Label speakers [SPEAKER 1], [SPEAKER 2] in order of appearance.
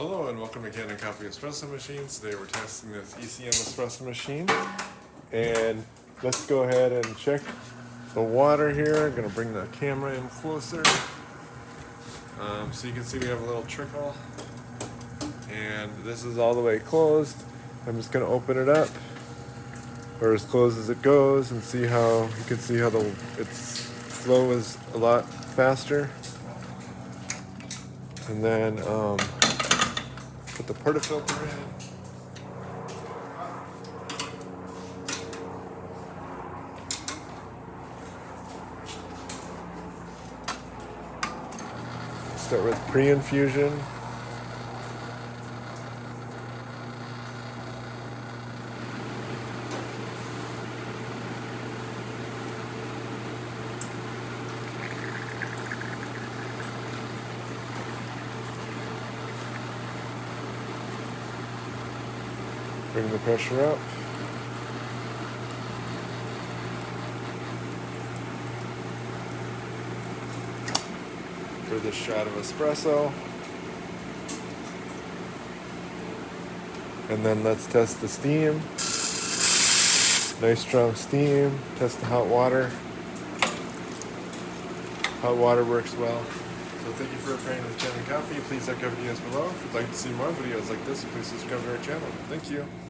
[SPEAKER 1] Hello and welcome to Kanen Coffee Espresso Machines. Today we're testing this ECM espresso machine, and let's go ahead and check the water here. I'm going to bring the camera in closer so you can see we have a little trickle, and this is all the way closed. I'm just going to open it up, or as close as it goes, and see how you can see how its flow is a lot faster. And then put the portafilter in. Start with pre-infusion. Bring the pressure up. For this shot of espresso. And then let's test the steam. Nice strong steam. Test the hot water. Hot water works well. So thank you for playing with Kanen Coffee. Please check out videos below. If you'd like to see more videos like this, please subscribe to our channel. Thank you.